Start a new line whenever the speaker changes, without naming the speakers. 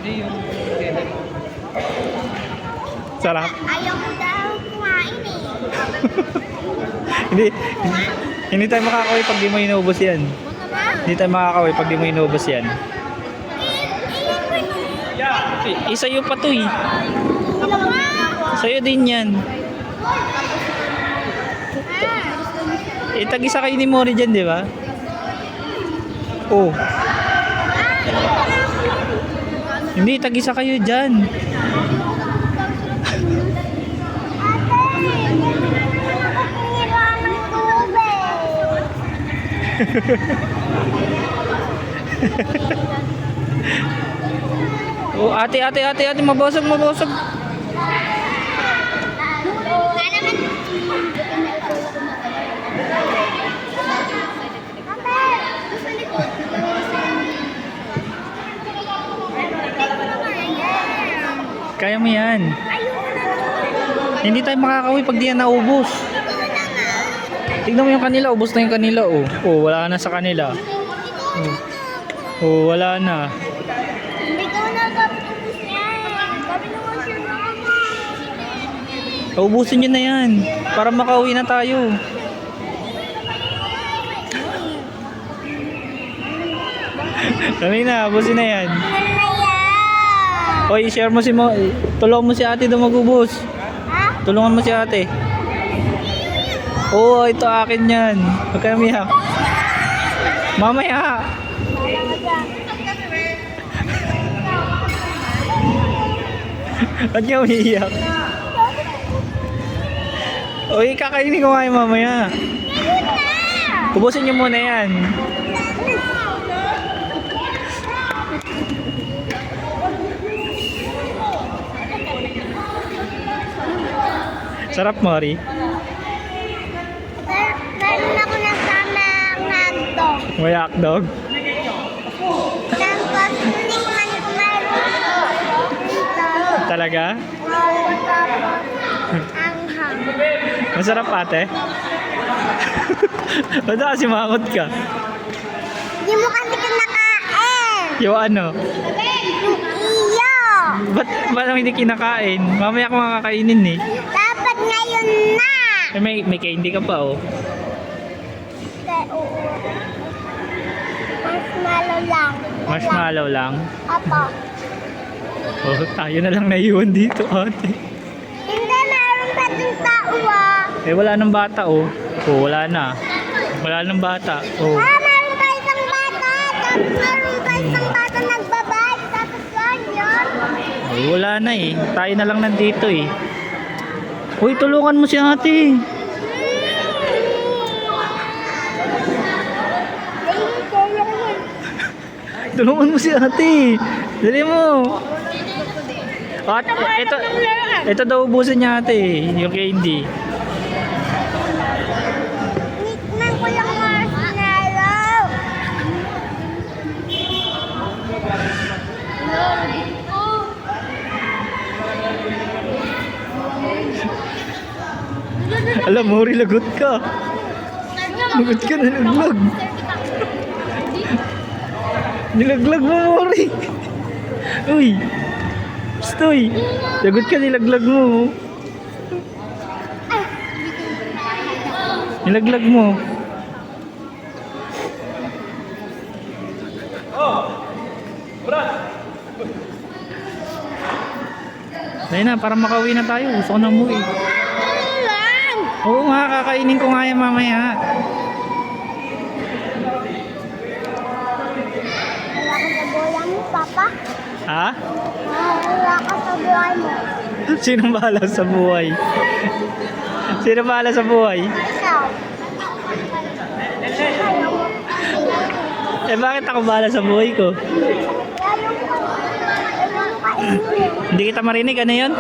Hindi yung
Sarap.
Ayaw ko daw kumain eh.
Hindi, hindi tayo makakaway pag di mo inubos yan. Hindi tayo makakaway pag di mo inubos yan. Isa yung pa to eh. Sa'yo din yan. Tag-isa kayo ni Mori dyan, di ba? Oh. Hindi, tag-isa kayo dyan. Oh, ate, mabosog. Kaya mo yan. Hindi tayo makakauwi pag di yan naubos. Tignan mo yung kanila, ubos na yung kanila. Oh, oh wala na sa kanila. Oh, wala na.
Ikaw na tapos yan. Sabi naman siya na.
Ubusin nyo na yan. Para makauwi na tayo. Dami na, ubusin na yan. Oy, share mo si Mo. Tulungan mo si ate daw magubos.
Ha?
Tulungan mo si ate. Oo, ito akin yan. Huwag kayo umiyak. Mamaya. Ba't kayo umiiyak? Uy, kakainin ko nga yung mamaya. Ubusin nyo muna yan. Sarap, Mori.
Meron ako nasama ng hotdog.
May hotdog.
Tapos, tingnan ko meron dito.
Talaga?
Tapos, anghang.
Masarap, ate. Ba't kasi mangot ka?
Hindi mo kasi kinakain.
Yung ano?
Yung iyo.
Ba't hindi kinakain? Mamaya ko makakainin eh.
Dapat ngayon na.
Eh, may candy ka pa oh.
Oo. Marshmallow lang.
Marshmallow lang.
Apo.
Oh, tayo na lang naiwan dito, ate.
Hindi, meron pa dun tao ah.
Eh, wala nang bata oh. Oh, wala na. Wala nang bata. Oh.
Meron pa isang bata. Tapos meron pa isang bata nagbabike. Tapos ganyan.
Eh, wala na eh. Tayo na lang nandito eh. Uy, tulungan mo si ate. Tulungan mo si ate. Dali mo. At ito daw ubusin niya ate, yung candy.
Nikman ko yung marshmallow.
Alam, Mori, lagot ka. Lagot ka, nalaglag. Nilaglag mo, Mori. Uy. Stoy. Lagot ka, nilaglag mo. Nilaglag mo. Dahil na, para makauwi na tayo. Gusto ko na umuwi. Oo nga, kakainin ko nga yan mamaya.
Wala ka sa bola mo, Papa?
Ha?
Wala ka sa buhay mo.
Sinong bahala sa buhay? Sino bahala sa buhay?
Ikaw.
Eh bakit ako bahala sa buhay ko?
Ayaw ko kainin.
Hindi kita marinig, ano yun?